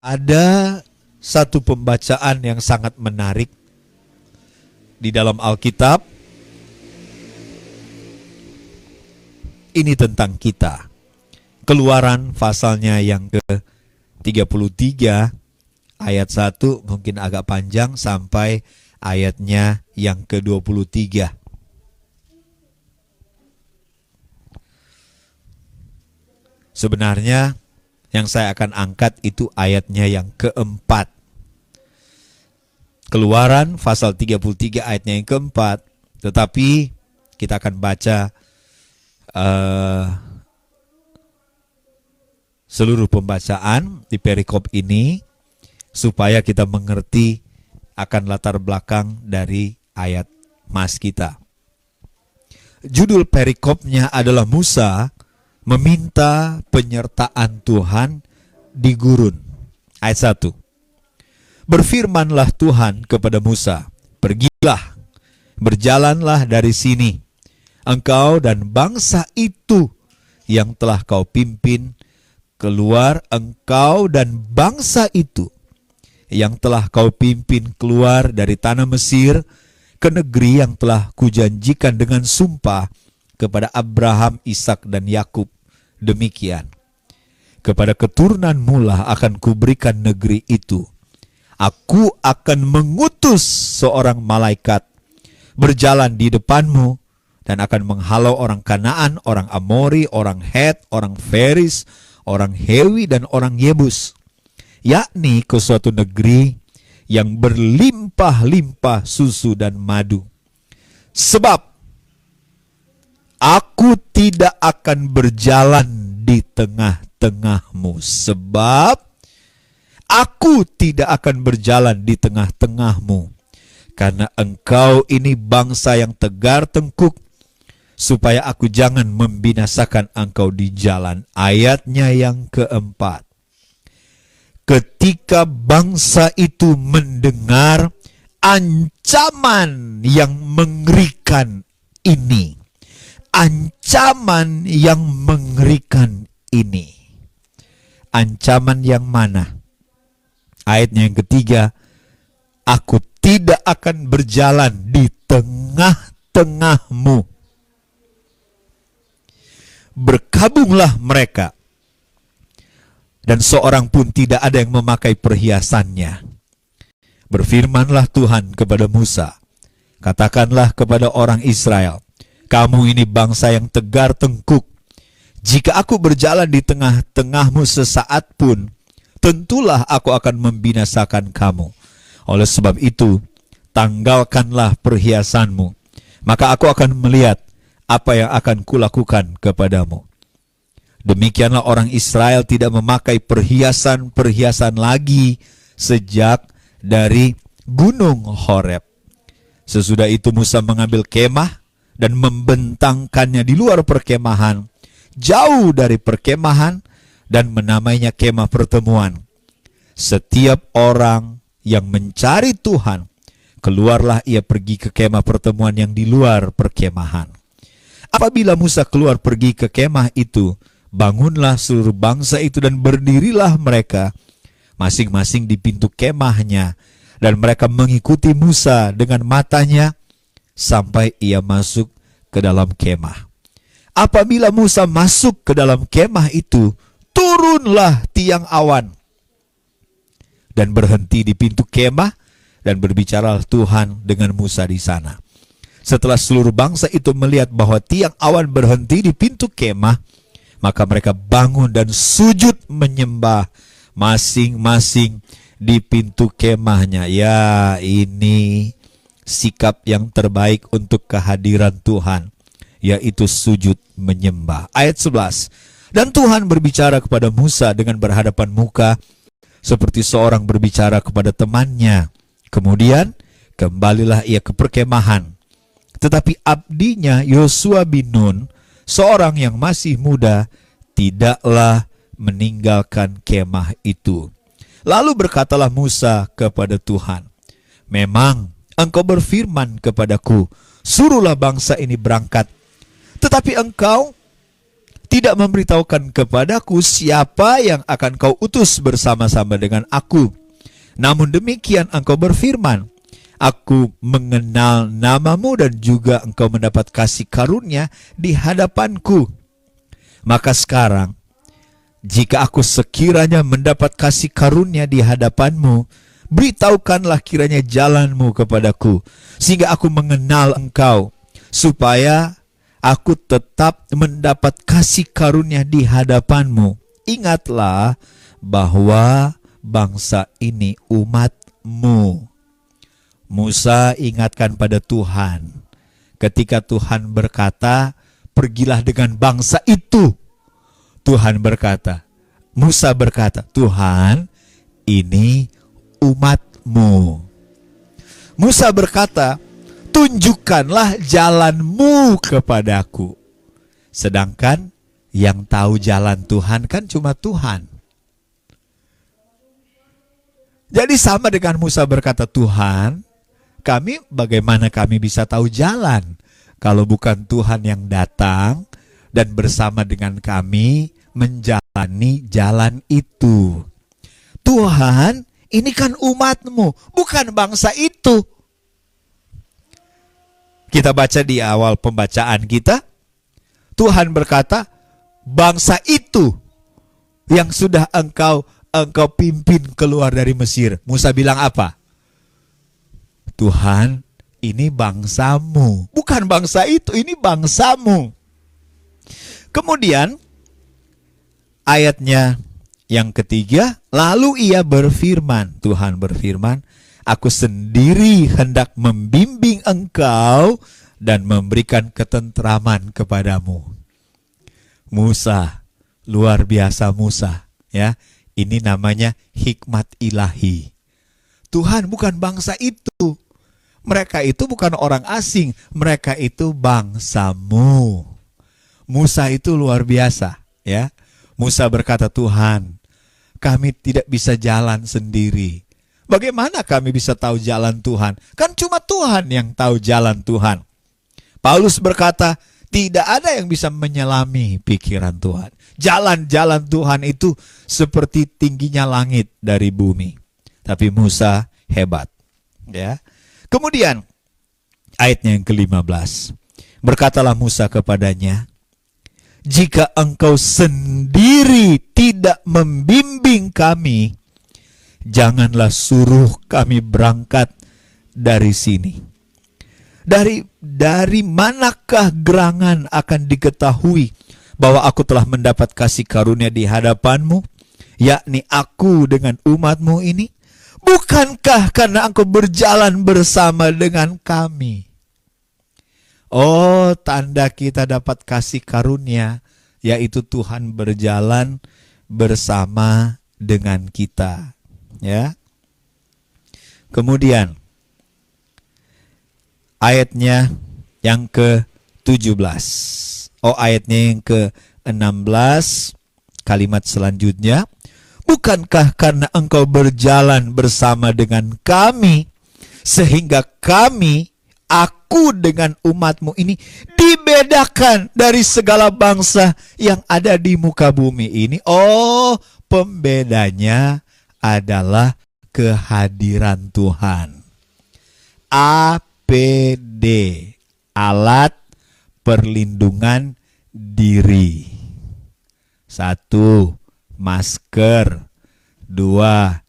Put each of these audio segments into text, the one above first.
Ada satu pembacaan yang sangat menarik di dalam Alkitab. Ini tentang kita. Keluaran pasalnya yang ke-33 ayat 1 mungkin agak panjang sampai ayatnya yang ke-23. Sebenarnya yang saya akan angkat itu ayatnya yang keempat. Keluaran pasal 33 ayatnya yang keempat. Tetapi kita akan baca seluruh pembacaan di perikop ini supaya kita mengerti akan latar belakang dari ayat mas kita. Judul perikopnya adalah Musa meminta penyertaan Tuhan di gurun. Ayat 1. Berfirmanlah Tuhan kepada Musa, pergilah, berjalanlah dari sini, engkau dan bangsa itu yang telah kau pimpin keluar, engkau dan bangsa itu yang telah kau pimpin keluar dari tanah Mesir ke negeri yang telah kujanjikan dengan sumpah kepada Abraham, Ishak dan Yakub. Demikian, kepada keturunanmu lah akan kuberikan negeri itu. Aku akan mengutus seorang malaikat berjalan di depanmu dan akan menghalau orang Kanaan, orang Amori, orang Het, orang Feris, orang Hewi dan orang Yebus, yakni ke suatu negeri yang berlimpah-limpah susu dan madu. Sebab aku tidak akan berjalan di tengah-tengahmu. Sebab aku tidak akan berjalan di tengah-tengahmu. Karena engkau ini bangsa yang tegar tengkuk, supaya aku jangan membinasakan engkau di jalan. Ayatnya yang keempat. Ketika bangsa itu mendengar ancaman yang mengerikan ini, ancaman yang mengerikan ini. Ancaman yang mana? Ayatnya yang ketiga, aku tidak akan berjalan di tengah-tengahmu. Berkabunglah mereka, dan seorang pun tidak ada yang memakai perhiasannya. Berfirmanlah Tuhan kepada Musa, katakanlah kepada orang Israel, kamu ini bangsa yang tegar tengkuk. Jika aku berjalan di tengah-tengahmu sesaat pun, tentulah aku akan membinasakan kamu. Oleh sebab itu, tanggalkanlah perhiasanmu, maka aku akan melihat apa yang akan kulakukan kepadamu. Demikianlah orang Israel tidak memakai perhiasan-perhiasan lagi sejak dari Gunung Horeb. Sesudah itu Musa mengambil kemah dan membentangkannya di luar perkemahan, jauh dari perkemahan, dan menamainya kemah pertemuan. Setiap orang yang mencari Tuhan, keluarlah ia pergi ke kemah pertemuan yang di luar perkemahan. Apabila Musa keluar pergi ke kemah itu, bangunlah seluruh bangsa itu dan berdirilah mereka masing-masing di pintu kemahnya, dan mereka mengikuti Musa dengan matanya sampai ia masuk ke dalam kemah. Apabila Musa masuk ke dalam kemah itu, turunlah tiang awan dan berhenti di pintu kemah, dan berbicaralah Tuhan dengan Musa di sana. Setelah seluruh bangsa itu melihat bahwa tiang awan berhenti di pintu kemah, maka mereka bangun dan sujud menyembah masing-masing di pintu kemahnya. Ya, ini sikap yang terbaik untuk kehadiran Tuhan, yaitu sujud menyembah. Ayat 11. Dan Tuhan berbicara kepada Musa dengan berhadapan muka, seperti seorang berbicara kepada temannya. Kemudian kembalilah ia ke perkemahan. Tetapi abdinya Yosua bin Nun, seorang yang masih muda, tidaklah meninggalkan kemah itu. Lalu berkatalah Musa kepada Tuhan, memang engkau berfirman kepadaku, suruhlah bangsa ini berangkat. Tetapi engkau tidak memberitahukan kepadaku siapa yang akan kau utus bersama-sama dengan aku. Namun demikian engkau berfirman, aku mengenal namamu dan juga engkau mendapat kasih karunia di hadapanku. Maka sekarang, jika aku sekiranya mendapat kasih karunia di hadapanmu, beritahukanlah kiranya jalanmu kepadaku, sehingga aku mengenal engkau, supaya aku tetap mendapat kasih karunia di hadapanmu. Ingatlah bahwa bangsa ini umatmu. Musa ingatkan pada Tuhan ketika Tuhan berkata, pergilah dengan bangsa itu. Tuhan berkata, Musa berkata, Tuhan, ini umatmu. Musa berkata, tunjukkanlah jalanmu kepadaku. Sedangkan yang tahu jalan Tuhan kan cuma Tuhan. Jadi sama dengan Musa berkata, Tuhan, bagaimana kami bisa tahu jalan kalau bukan Tuhan yang datang dan bersama dengan kami menjalani jalan itu. Tuhan, ini kan umatmu, bukan bangsa itu. Kita baca di awal pembacaan kita, Tuhan berkata, bangsa itu yang sudah engkau pimpin keluar dari Mesir. Musa bilang apa? Tuhan, ini bangsamu. Bukan bangsa itu, ini bangsamu. Kemudian, ayatnya yang ketiga, lalu ia berfirman, Tuhan berfirman, aku sendiri hendak membimbing engkau dan memberikan ketentraman kepadamu. Musa, luar biasa Musa, ya. Ini namanya hikmat ilahi. Tuhan, bukan bangsa itu. Mereka itu bukan orang asing, mereka itu bangsamu. Musa itu luar biasa, ya. Musa berkata, Tuhan, kami tidak bisa jalan sendiri. Bagaimana kami bisa tahu jalan Tuhan? Kan cuma Tuhan yang tahu jalan Tuhan. Paulus berkata, tidak ada yang bisa menyelami pikiran Tuhan. Jalan-jalan Tuhan itu seperti tingginya langit dari bumi. Tapi Musa hebat. Ya. Kemudian, ayatnya yang ke-15. Berkatalah Musa kepadanya, jika engkau sendiri tidak membimbing kami, janganlah suruh kami berangkat dari sini. Dari manakah gerangan akan diketahui bahwa aku telah mendapat kasih karunia di hadapanmu, yakni aku dengan umatmu ini? Bukankah karena engkau berjalan bersama dengan kami? Oh, tanda kita dapat kasih karunia, yaitu Tuhan berjalan bersama dengan kita. Ya. Kemudian ayatnya yang ke-17. Ayatnya yang ke-16, kalimat selanjutnya. Bukankah karena engkau berjalan bersama dengan kami, sehingga kami, aku dengan umatmu ini, dibedakan dari segala bangsa yang ada di muka bumi ini. Oh, pembedanya adalah kehadiran Tuhan. APD, alat perlindungan diri. 1, masker. 2,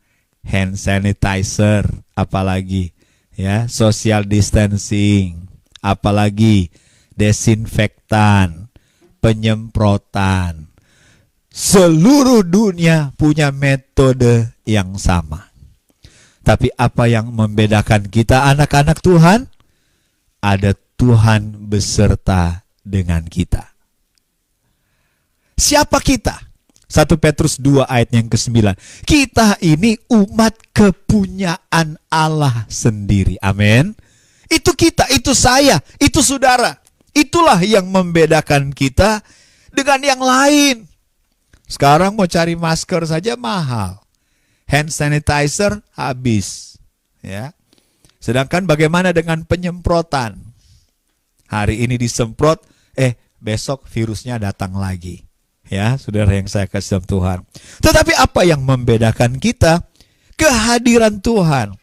hand sanitizer. Apalagi ya, social distancing. Apalagi desinfektan, penyemprotan. Seluruh dunia punya metode yang sama. Tapi apa yang membedakan kita anak-anak Tuhan? Ada Tuhan beserta dengan kita. Siapa kita? 1 Petrus 2 ayat yang ke-9. Kita ini umat kepunyaan Allah sendiri. Amin. Itu kita, itu saya, itu saudara. Itulah yang membedakan kita dengan yang lain. Sekarang mau cari masker saja mahal. Hand sanitizer habis. Ya. Sedangkan bagaimana dengan penyemprotan? Hari ini disemprot, besok virusnya datang lagi. Ya, saudara yang saya kasih dalam Tuhan. Tetapi apa yang membedakan kita? Kehadiran Tuhan.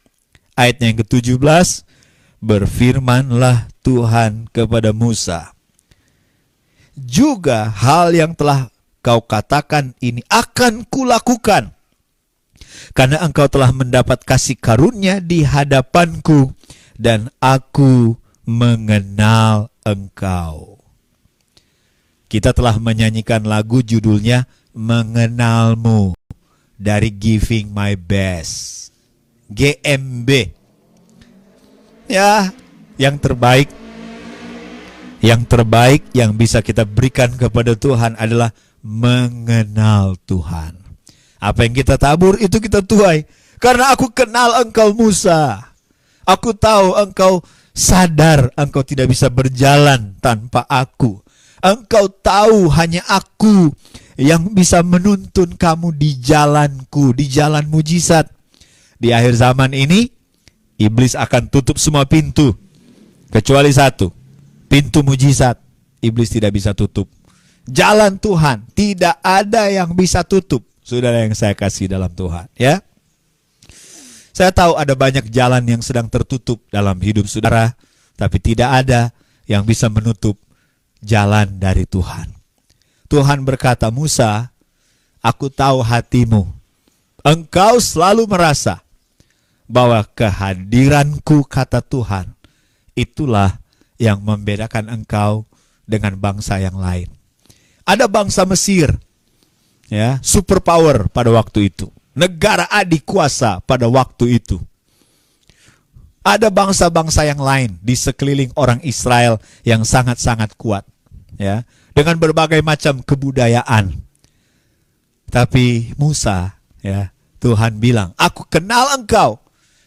Ayatnya yang ke-17, berfirmanlah Tuhan kepada Musa, juga hal yang telah kau katakan ini akan kulakukan, karena engkau telah mendapat kasih karunia di hadapanku, dan aku mengenal engkau. Kita telah menyanyikan lagu judulnya Mengenalmu dari Giving My Best. GMB. Ya, yang terbaik yang bisa kita berikan kepada Tuhan adalah mengenal Tuhan. Apa yang kita tabur itu kita tuai. Karena aku kenal engkau Musa. Aku tahu engkau sadar engkau tidak bisa berjalan tanpa aku. Engkau tahu hanya aku yang bisa menuntun kamu di jalanku, di jalan mujizat. Di akhir zaman ini, iblis akan tutup semua pintu. Kecuali satu, pintu mujizat. Iblis tidak bisa tutup. Jalan Tuhan, tidak ada yang bisa tutup. Saudara yang saya kasih dalam Tuhan, ya. Saya tahu ada banyak jalan yang sedang tertutup dalam hidup saudara, tapi tidak ada yang bisa menutup jalan dari Tuhan. Tuhan berkata, Musa, aku tahu hatimu. Engkau selalu merasa bahwa kehadiranku, kata Tuhan, itulah yang membedakan engkau dengan bangsa yang lain. Ada bangsa Mesir, ya, superpower pada waktu itu. Negara adik kuasa pada waktu itu. Ada bangsa-bangsa yang lain di sekeliling orang Israel yang sangat-sangat kuat, ya, dengan berbagai macam kebudayaan. Tapi Musa, ya, Tuhan bilang, aku kenal engkau.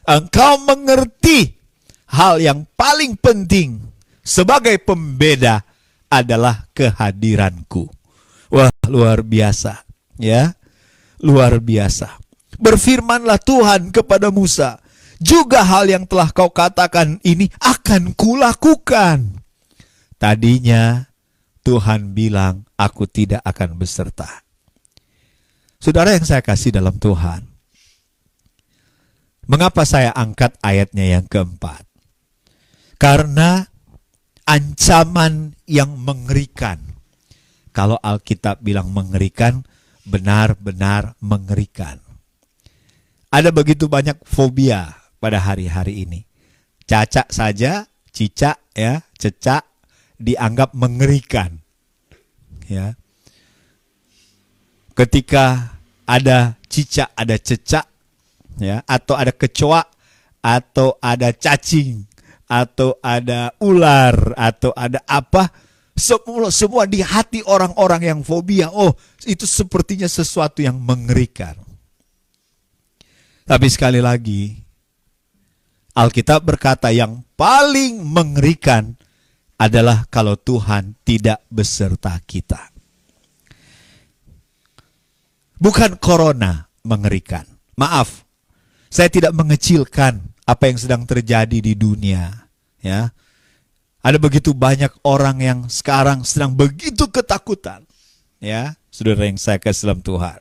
Engkau mengerti hal yang paling penting sebagai pembeda adalah kehadiranku. Wah, luar biasa, ya. Luar biasa. Berfirmanlah Tuhan kepada Musa, juga hal yang telah kau katakan ini akan kulakukan. Tadinya Tuhan bilang, aku tidak akan beserta. Saudara yang saya kasih dalam Tuhan, mengapa saya angkat ayatnya yang keempat? Karena ancaman yang mengerikan. Kalau Alkitab bilang mengerikan, benar-benar mengerikan. Ada begitu banyak fobia pada hari-hari ini. Cacak saja, cicak, ya, cecak dianggap mengerikan. Ya. Ketika ada cicak, ada cecak, ya, atau ada kecoa, atau ada cacing, atau ada ular, atau ada apa, semua di hati orang-orang yang fobia, oh, itu sepertinya sesuatu yang mengerikan. Tapi sekali lagi, Alkitab berkata yang paling mengerikan adalah kalau Tuhan tidak beserta kita. Bukan corona mengerikan. Maaf, saya tidak mengecilkan apa yang sedang terjadi di dunia, ya. Ada begitu banyak orang yang sekarang sedang begitu ketakutan, ya, saudara yang saya kasih dalam Tuhan.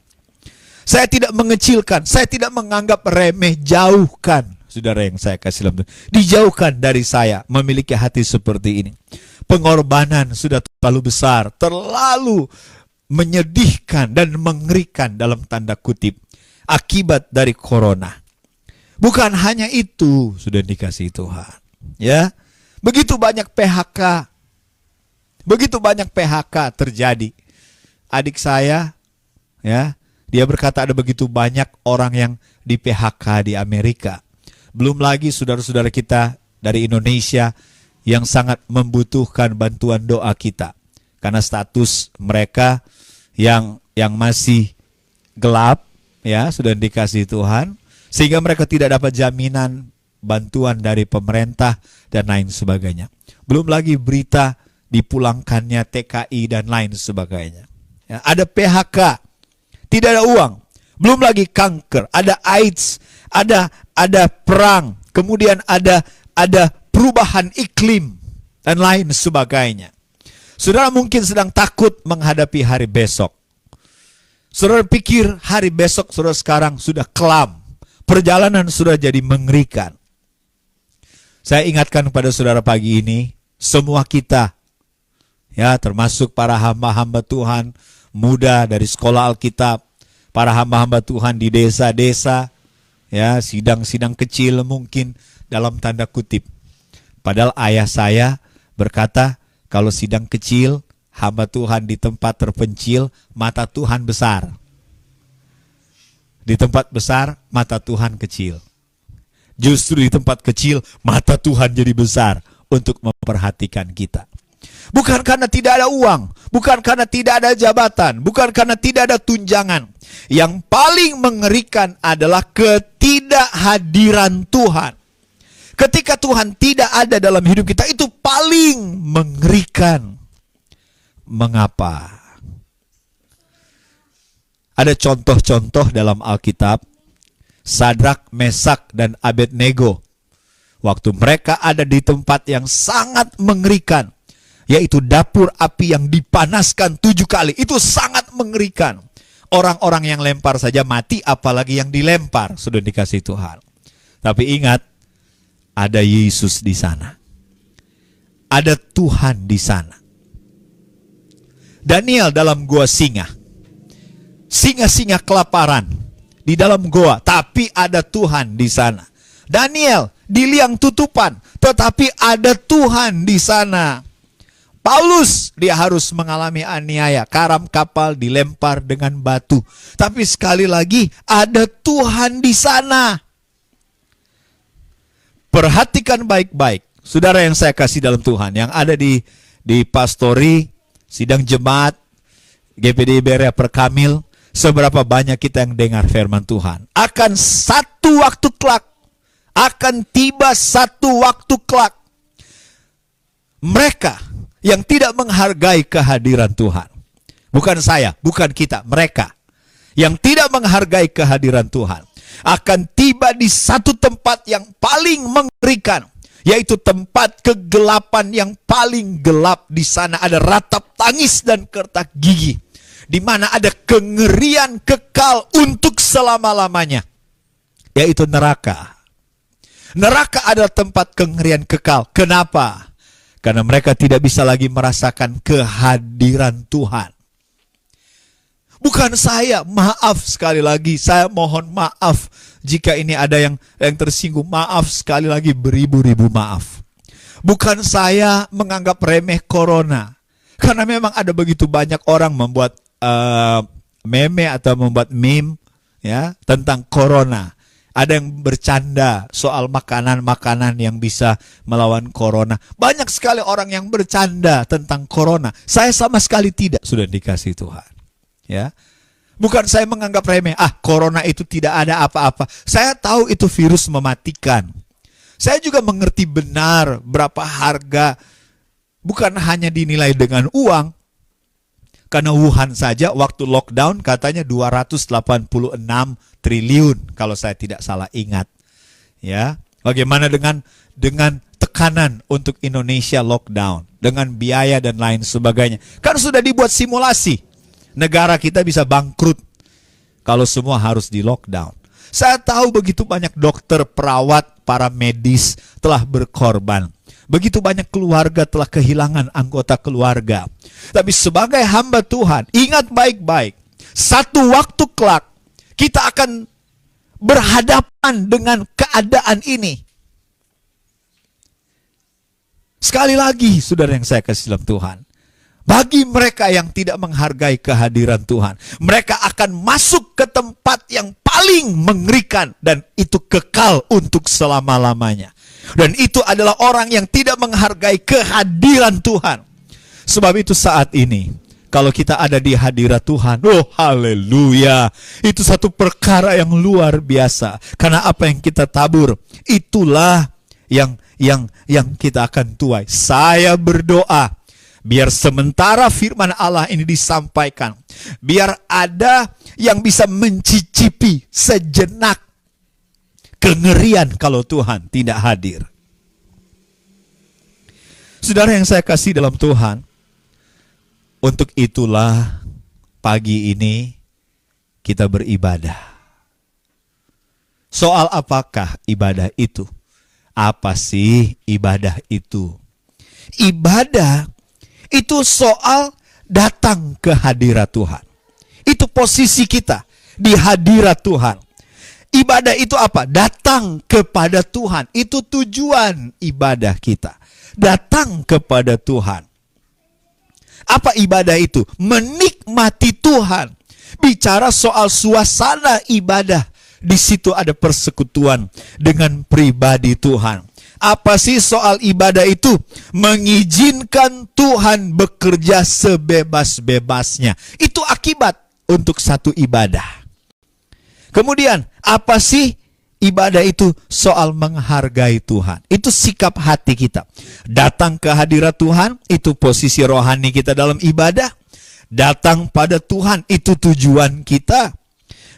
Saya tidak mengecilkan, saya tidak menganggap remeh, jauhkan, saudara yang saya kasih dalam Tuhan. Dijauhkan dari saya memiliki hati seperti ini. Pengorbanan sudah terlalu besar, terlalu menyedihkan dan mengerikan dalam tanda kutip akibat dari corona. Bukan hanya itu, sudah dikasih Tuhan, ya. Begitu banyak PHK. Begitu banyak PHK terjadi. Adik saya, ya, dia berkata ada begitu banyak orang yang di PHK di Amerika. Belum lagi saudara-saudara kita dari Indonesia yang sangat membutuhkan bantuan doa kita. Karena status mereka yang masih gelap, ya, sudah dikasih Tuhan, sehingga mereka tidak dapat jaminan bantuan dari pemerintah dan lain sebagainya. Belum lagi berita dipulangkannya TKI dan lain sebagainya. Ya, ada PHK, tidak ada uang. Belum lagi kanker, ada AIDS, ada perang, kemudian ada perubahan iklim dan lain sebagainya. Saudara mungkin sedang takut menghadapi hari besok. Saudara pikir hari besok, saudara sekarang sudah kelam. Perjalanan sudah jadi mengerikan. Saya ingatkan kepada saudara pagi ini, semua kita, ya termasuk para hamba-hamba Tuhan, muda dari sekolah Alkitab, para hamba-hamba Tuhan di desa-desa, ya sidang-sidang kecil mungkin dalam tanda kutip. Padahal ayah saya berkata, kalau sidang kecil, hamba Tuhan di tempat terpencil, mata Tuhan besar. Di tempat besar, mata Tuhan kecil. Justru di tempat kecil, mata Tuhan jadi besar untuk memperhatikan kita. Bukan karena tidak ada uang, bukan karena tidak ada jabatan, bukan karena tidak ada tunjangan. Yang paling mengerikan adalah ketidakhadiran Tuhan. Ketika Tuhan tidak ada dalam hidup kita, itu paling mengerikan. Mengapa? Ada contoh-contoh dalam Alkitab. Sadrak, Mesak, dan Abednego, waktu mereka ada di tempat yang sangat mengerikan, yaitu dapur api yang dipanaskan 7 kali. Itu sangat mengerikan. Orang-orang yang lempar saja mati, apalagi yang dilempar. Sudah dikasih Tuhan. Tapi ingat, ada Yesus di sana. Ada Tuhan di sana. Daniel dalam gua singa. Singa-singa kelaparan di dalam goa, tapi ada Tuhan di sana. Daniel di liang tutupan, tetapi ada Tuhan di sana. Paulus, dia harus mengalami aniaya, karam kapal dilempar dengan batu. Tapi sekali lagi, ada Tuhan di sana. Perhatikan baik-baik, saudara yang saya kasih dalam Tuhan, yang ada di pastori, sidang jemaat, GPD Berea Perkamil, seberapa banyak kita yang dengar firman Tuhan. Akan satu waktu kelak, akan tiba satu waktu kelak, mereka yang tidak menghargai kehadiran Tuhan, bukan saya, bukan kita, mereka yang tidak menghargai kehadiran Tuhan, akan tiba di satu tempat yang paling mengerikan, yaitu tempat kegelapan yang paling gelap. Di sana ada ratap tangis dan kertak gigi, di mana ada kengerian kekal untuk selama-lamanya, yaitu neraka. Neraka adalah tempat kengerian kekal. Kenapa? Karena mereka tidak bisa lagi merasakan kehadiran Tuhan. Bukan saya, maaf sekali lagi, saya mohon maaf jika ini ada yang tersinggung. Maaf sekali lagi, beribu-ribu maaf. Bukan saya menganggap remeh corona, karena memang ada begitu banyak orang membuat meme atau membuat meme ya tentang corona. Ada yang bercanda soal makanan-makanan yang bisa melawan corona. Banyak sekali orang yang bercanda tentang corona. Saya sama sekali tidak, sudah dikasih Tuhan. Ya, bukan saya menganggap remeh. Corona itu tidak ada apa-apa. Saya tahu itu virus mematikan. Saya juga mengerti benar berapa harga. Bukan hanya dinilai dengan uang. Karena Wuhan saja waktu lockdown katanya 286 triliun kalau saya tidak salah ingat. Ya, bagaimana dengan tekanan untuk Indonesia lockdown, dengan biaya dan lain sebagainya. Kan sudah dibuat simulasi. Negara kita bisa bangkrut kalau semua harus di lockdown. Saya tahu begitu banyak dokter, perawat, para medis telah berkorban. Begitu banyak keluarga telah kehilangan anggota keluarga. Tapi sebagai hamba Tuhan, ingat baik-baik, satu waktu kelak kita akan berhadapan dengan keadaan ini. Sekali lagi, saudara yang saya kasih dalam Tuhan, bagi mereka yang tidak menghargai kehadiran Tuhan, mereka akan masuk ke tempat yang paling mengerikan, dan itu kekal untuk selama-lamanya. Dan itu adalah orang yang tidak menghargai kehadiran Tuhan. Sebab itu saat ini, kalau kita ada di hadirat Tuhan, oh haleluya, itu satu perkara yang luar biasa. Karena apa yang kita tabur, itulah yang kita akan tuai. Saya berdoa, biar sementara firman Allah ini disampaikan, biar ada yang bisa mencicipi sejenak kengerian kalau Tuhan tidak hadir. Saudara yang saya kasih dalam Tuhan, untuk itulah pagi ini kita beribadah. Soal apakah ibadah itu? Apa sih ibadah itu? Ibadah itu soal datang ke hadirat Tuhan. Itu posisi kita di hadirat Tuhan. Ibadah itu apa? Datang kepada Tuhan. Itu tujuan ibadah kita. Datang kepada Tuhan. Apa ibadah itu? Menikmati Tuhan. Bicara soal suasana ibadah. Di situ ada persekutuan dengan pribadi Tuhan. Apa sih soal ibadah itu? Mengizinkan Tuhan bekerja sebebas-bebasnya. Itu akibat untuk satu ibadah. Kemudian, apa sih ibadah itu? Soal menghargai Tuhan. Itu sikap hati kita. Datang ke hadirat Tuhan, itu posisi rohani kita dalam ibadah. Datang pada Tuhan, itu tujuan kita.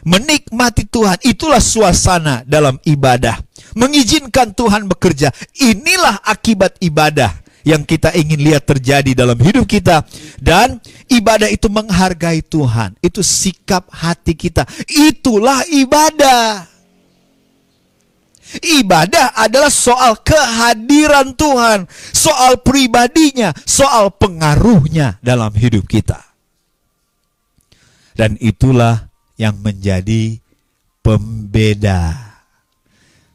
Menikmati Tuhan, itulah suasana dalam ibadah. Mengizinkan Tuhan bekerja, inilah akibat ibadah yang kita ingin lihat terjadi dalam hidup kita. Dan ibadah itu menghargai Tuhan. Itu sikap hati kita. Itulah ibadah. Ibadah adalah soal kehadiran Tuhan, soal pribadinya, soal pengaruhnya dalam hidup kita. Dan itulah yang menjadi pembeda.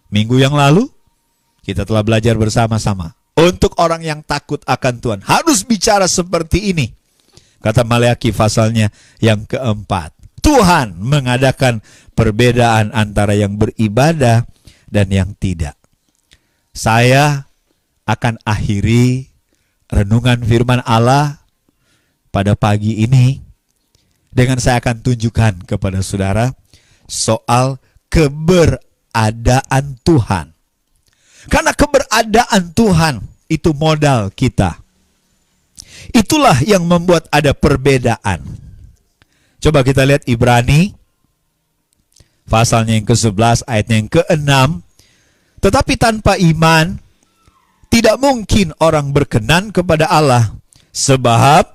Minggu yang lalu kita telah belajar bersama-sama. Untuk orang yang takut akan Tuhan harus bicara seperti ini. Kata Maleakhi pasalnya yang keempat. Tuhan mengadakan perbedaan antara yang beribadah dan yang tidak. Saya akan akhiri renungan firman Allah pada pagi ini dengan saya akan tunjukkan kepada saudara soal keberadaan Tuhan. Karena keberadaan Tuhan itu modal kita. Itulah yang membuat ada perbedaan. Coba kita lihat Ibrani pasalnya yang ke-11 ayatnya yang ke-6. Tetapi tanpa iman tidak mungkin orang berkenan kepada Allah, sebab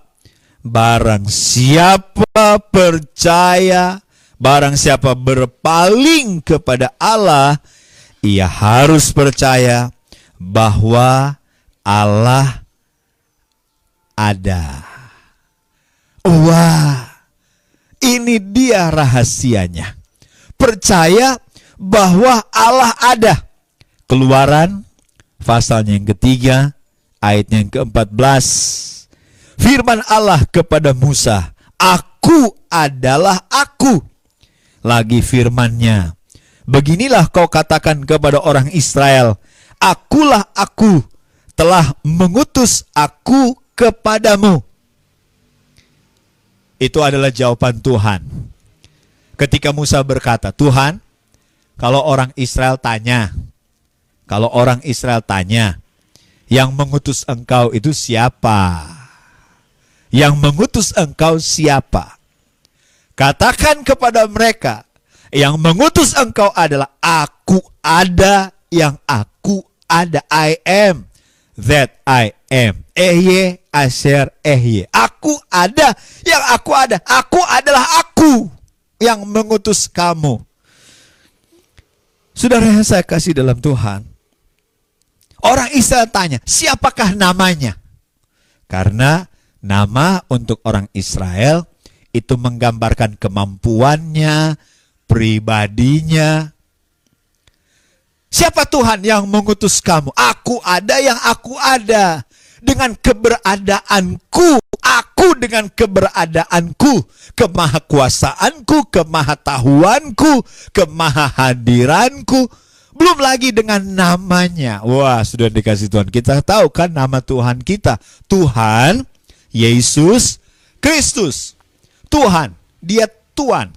barang siapa percaya, barang siapa berpaling kepada Allah, ia harus percaya bahwa Allah ada. Wah, ini dia rahasianya. Percaya bahwa Allah ada. Keluaran pasalnya yang ketiga, ayatnya yang ke-14. Firman Allah kepada Musa, Aku adalah Aku. Lagi firman-Nya, beginilah kau katakan kepada orang Israel, Akulah Aku, telah mengutus Aku kepadamu. Itu adalah jawaban Tuhan. Ketika Musa berkata, Tuhan, kalau orang Israel tanya, yang mengutus engkau itu siapa? Yang mengutus engkau siapa? Katakan kepada mereka, yang mengutus engkau adalah Aku ada yang Aku ada. I am that I am. Ehye asher ehye. Aku ada yang Aku ada. Aku adalah Aku yang mengutus kamu. Saudara yang saya kasih dalam Tuhan, orang Israel tanya, siapakah namanya? Karena nama untuk orang Israel itu menggambarkan kemampuannya, pribadinya. Siapa Tuhan yang mengutus kamu? Aku ada yang Aku ada. Dengan keberadaanku, Aku dengan keberadaanku, kemahakuasaanku, kemahatahuanku, kemahahadiranku, belum lagi dengan namanya. Wah, sudah dikasih Tuhan. Kita tahu kan nama Tuhan kita, Tuhan Yesus Kristus. Tuhan, Dia Tuhan.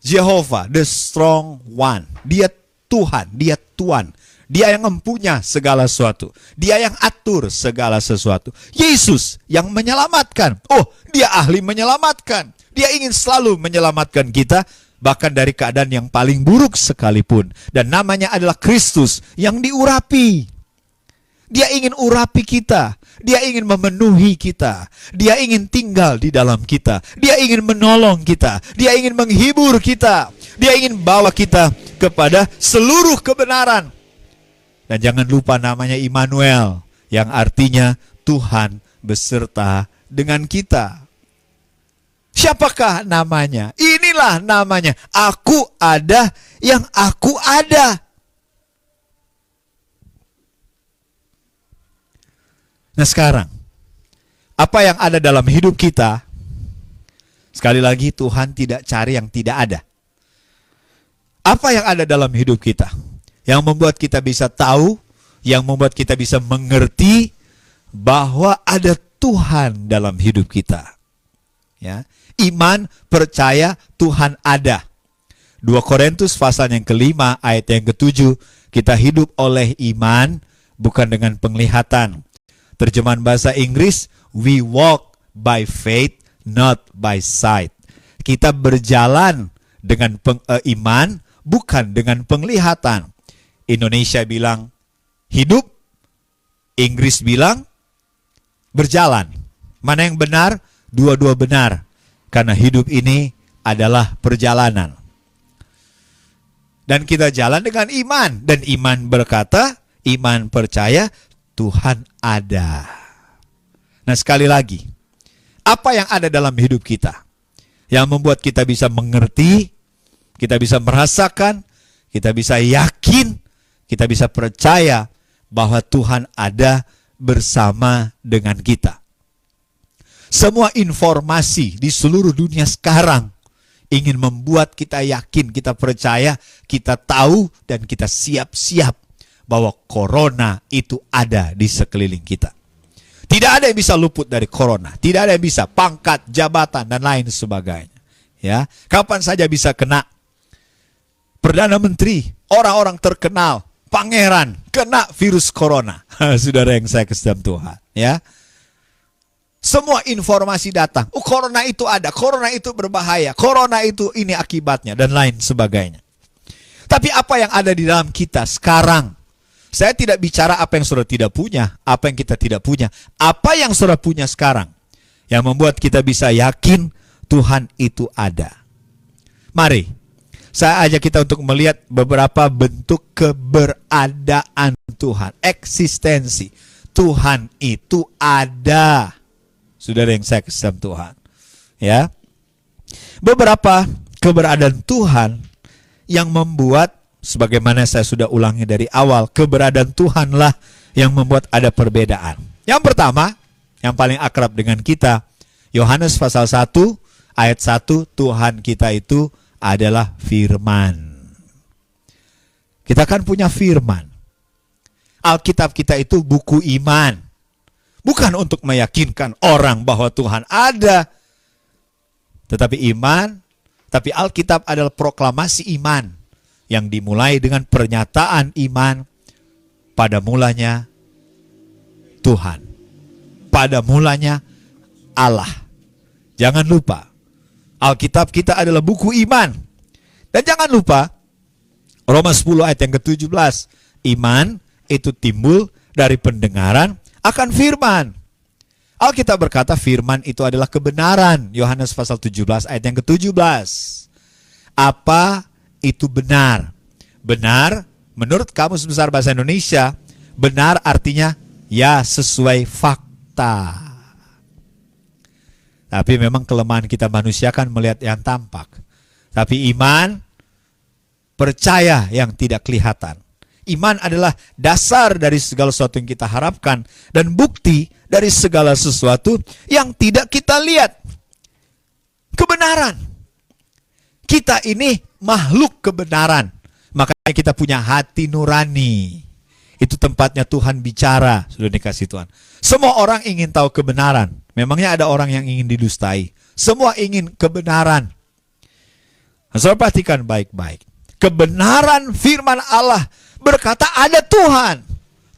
Jehovah, the strong one. Dia Tuhan, Dia Tuhan. Dia yang mempunyai segala sesuatu. Dia yang atur segala sesuatu. Yesus yang menyelamatkan. Oh, Dia ahli menyelamatkan. Dia ingin selalu menyelamatkan kita, bahkan dari keadaan yang paling buruk sekalipun. Dan namanya adalah Kristus yang diurapi. Dia ingin urapi kita. Dia ingin memenuhi kita. Dia ingin tinggal di dalam kita. Dia ingin menolong kita. Dia ingin menghibur kita. Dia ingin bawa kita kepada seluruh kebenaran. Dan jangan lupa namanya Immanuel, yang artinya Tuhan beserta dengan kita. Siapakah namanya? Inilah namanya. Aku ada yang aku ada. Nah sekarang, apa yang ada dalam hidup kita? Sekali lagi, Tuhan tidak cari yang tidak ada. Apa yang ada dalam hidup kita? Yang membuat kita bisa tahu, yang membuat kita bisa mengerti bahwa ada Tuhan dalam hidup kita. Ya, iman, percaya Tuhan ada. 2 Korintus pasal yang ke-5 ayat yang ke-7, kita hidup oleh iman, bukan dengan penglihatan. Terjemahan bahasa Inggris, we walk by faith, not by sight. Kita berjalan dengan iman, bukan dengan penglihatan. Indonesia bilang hidup, Inggris bilang berjalan. Mana yang benar? Dua-dua benar. Karena hidup ini adalah perjalanan. Dan kita jalan dengan iman. Dan iman berkata, iman percaya, Tuhan ada. Nah sekali lagi, apa yang ada dalam hidup kita yang membuat kita bisa mengerti, kita bisa merasakan, kita bisa yakin, kita bisa percaya bahwa Tuhan ada bersama dengan kita. Semua informasi di seluruh dunia sekarang ingin membuat kita yakin, kita percaya, kita tahu, dan kita siap-siap bahwa corona itu ada di sekeliling kita. Tidak ada yang bisa luput dari corona. Tidak ada yang bisa pangkat, jabatan, dan lain sebagainya. Ya, kapan saja bisa kena. Perdana Menteri, orang-orang terkenal, pangeran, kena virus corona. Saudara yang saya kasih dalam Tuhan. Ya, semua informasi datang. Oh, corona itu ada, corona itu berbahaya, corona itu ini akibatnya, dan lain sebagainya. Tapi apa yang ada di dalam kita sekarang? Saya tidak bicara apa yang saudara tidak punya, apa yang kita tidak punya. Apa yang saudara punya sekarang yang membuat kita bisa yakin Tuhan itu ada. Mari, saya ajak kita untuk melihat beberapa bentuk keberadaan Tuhan, eksistensi. Tuhan itu ada. Saudara yang saya kasih dalam Tuhan. Ya. Beberapa keberadaan Tuhan yang membuat, sebagaimana saya sudah ulangi dari awal, keberadaan Tuhanlah yang membuat ada perbedaan. Yang pertama, yang paling akrab dengan kita, Yohanes pasal 1 ayat 1, Tuhan kita itu adalah firman. Kita kan punya firman. Alkitab kita itu buku iman. Bukan untuk meyakinkan orang bahwa Tuhan ada. Tetapi iman, tapi Alkitab adalah proklamasi iman yang dimulai dengan pernyataan iman. Pada mulanya Tuhan, pada mulanya Allah. Jangan lupa, Alkitab kita adalah buku iman. Dan jangan lupa, Roma 10 ayat yang ke-17, iman itu timbul dari pendengaran akan firman. Alkitab berkata firman itu adalah kebenaran. Yohanes pasal 17 ayat yang ke-17. Apa itu benar? Benar, menurut Kamus Besar Bahasa Indonesia, benar artinya ya sesuai fakta. Tapi memang kelemahan kita manusia kan melihat yang tampak. Tapi iman, percaya yang tidak kelihatan. Iman adalah dasar dari segala sesuatu yang kita harapkan dan bukti dari segala sesuatu yang tidak kita lihat. Kebenaran. Kita ini makhluk kebenaran. Makanya kita punya hati nurani. Itu tempatnya Tuhan bicara, sudah dikasih Tuhan. Semua orang ingin tahu kebenaran. Memangnya ada orang yang ingin didustai. Semua ingin kebenaran. Saudara perhatikan baik-baik. Kebenaran firman Allah berkata ada Tuhan.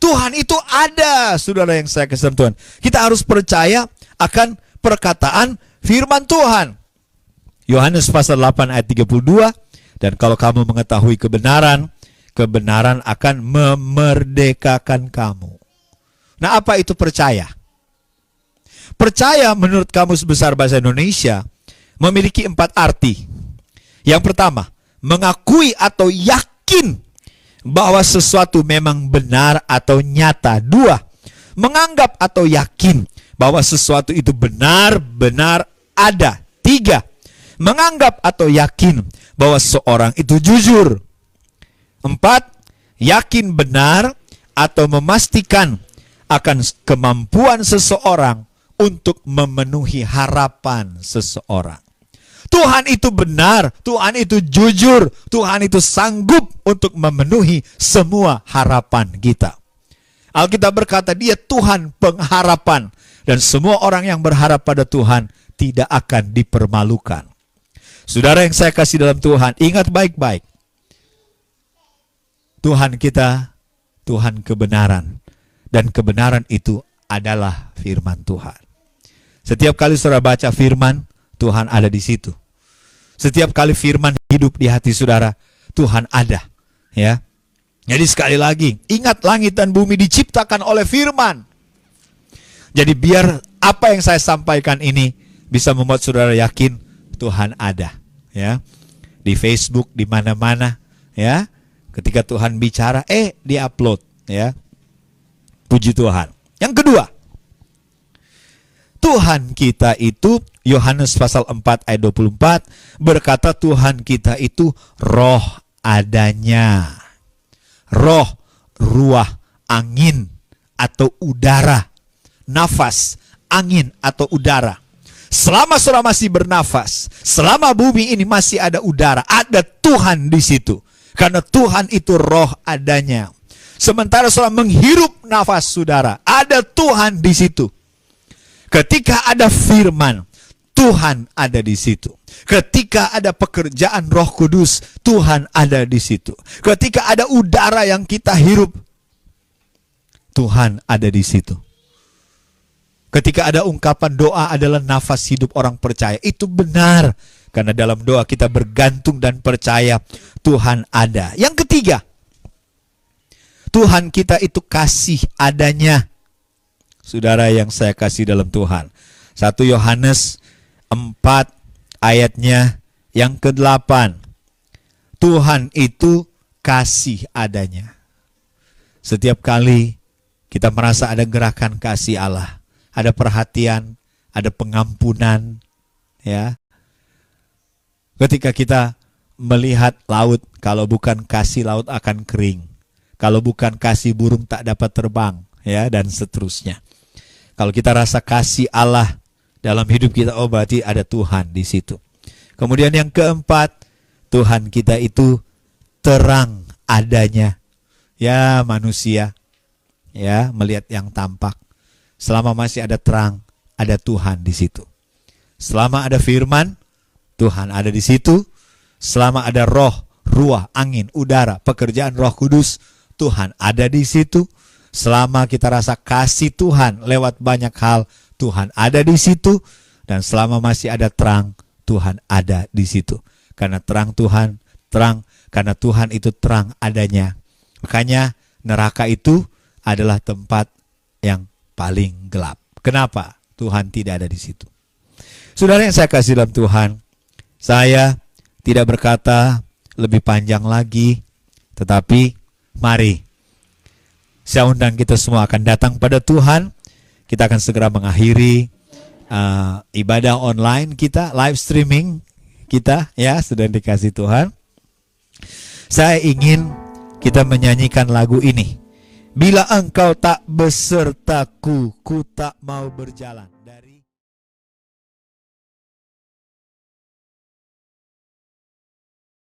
Tuhan itu ada, saudara yang saya kasih Tuhan. Kita harus percaya akan perkataan firman Tuhan. Yohanes pasal 8 ayat 32. Dan kalau kamu mengetahui kebenaran, kebenaran akan memerdekakan kamu. Nah, apa itu percaya? Percaya menurut Kamus Besar Bahasa Indonesia memiliki 4 arti. Yang pertama, mengakui atau yakin bahwa sesuatu memang benar atau nyata. 2, menganggap atau yakin bahwa sesuatu itu benar-benar ada. 3, menganggap atau yakin bahwa seorang itu jujur. 4, yakin benar atau memastikan akan kemampuan seseorang untuk memenuhi harapan seseorang. Tuhan itu benar, Tuhan itu jujur, Tuhan itu sanggup untuk memenuhi semua harapan kita. Alkitab berkata dia Tuhan pengharapan, dan semua orang yang berharap pada Tuhan tidak akan dipermalukan. Saudara yang saya kasih dalam Tuhan, ingat baik-baik. Tuhan kita, Tuhan kebenaran, dan kebenaran itu adalah firman Tuhan. Setiap kali saudara baca firman, Tuhan ada di situ. Setiap kali firman hidup di hati saudara, Tuhan ada, ya. Jadi sekali lagi, ingat langit dan bumi diciptakan oleh firman. Jadi biar apa yang saya sampaikan ini bisa membuat saudara yakin Tuhan ada, ya. Di Facebook, di mana-mana, ya. Ketika Tuhan bicara, di-upload, ya. Puji Tuhan. Yang kedua, Tuhan kita itu, Yohanes pasal 4 ayat 24 berkata Tuhan kita itu roh adanya. Roh, ruah, angin atau udara. Nafas, angin atau udara. Selama saudara masih bernafas, selama bumi ini masih ada udara, ada Tuhan di situ. Karena Tuhan itu roh adanya. Sementara saudara menghirup nafas saudara, ada Tuhan di situ. Ketika ada firman, Tuhan ada di situ. Ketika ada pekerjaan Roh Kudus, Tuhan ada di situ. Ketika ada udara yang kita hirup, Tuhan ada di situ. Ketika ada ungkapan doa adalah nafas hidup orang percaya, itu benar. Karena dalam doa kita bergantung dan percaya Tuhan ada. Yang ketiga, Tuhan kita itu kasih adanya. Saudara yang saya kasih dalam Tuhan, 1 Yohanes 4 ayatnya yang ke-8. Tuhan itu kasih adanya. Setiap kali kita merasa ada gerakan kasih Allah, ada perhatian, ada pengampunan, ya. Ketika kita melihat laut, kalau bukan kasih laut akan kering. Kalau bukan kasih burung tak dapat terbang, ya, dan seterusnya. Kalau kita rasa kasih Allah dalam hidup kita, oh berarti ada Tuhan di situ. Kemudian yang keempat, Tuhan kita itu terang adanya. Ya manusia, ya melihat yang tampak. Selama masih ada terang, ada Tuhan di situ. Selama ada firman, Tuhan ada di situ. Selama ada roh, ruah, angin, udara, pekerjaan Roh Kudus, Tuhan ada di situ. Selama kita rasa kasih Tuhan lewat banyak hal, Tuhan ada di situ. Dan selama masih ada terang, Tuhan ada di situ. Karena terang Tuhan, terang, karena Tuhan itu terang adanya. Makanya neraka itu adalah tempat yang paling gelap. Kenapa? Tuhan tidak ada di situ. Saudara yang saya kasih dalam Tuhan, saya tidak berkata lebih panjang lagi, tetapi mari saya undang kita semua akan datang pada Tuhan. Kita akan segera mengakhiri ibadah online kita, live streaming kita, ya, sudah dikasih Tuhan. Saya ingin kita menyanyikan lagu ini. Bila engkau tak besertaku, ku tak mau berjalan. Dari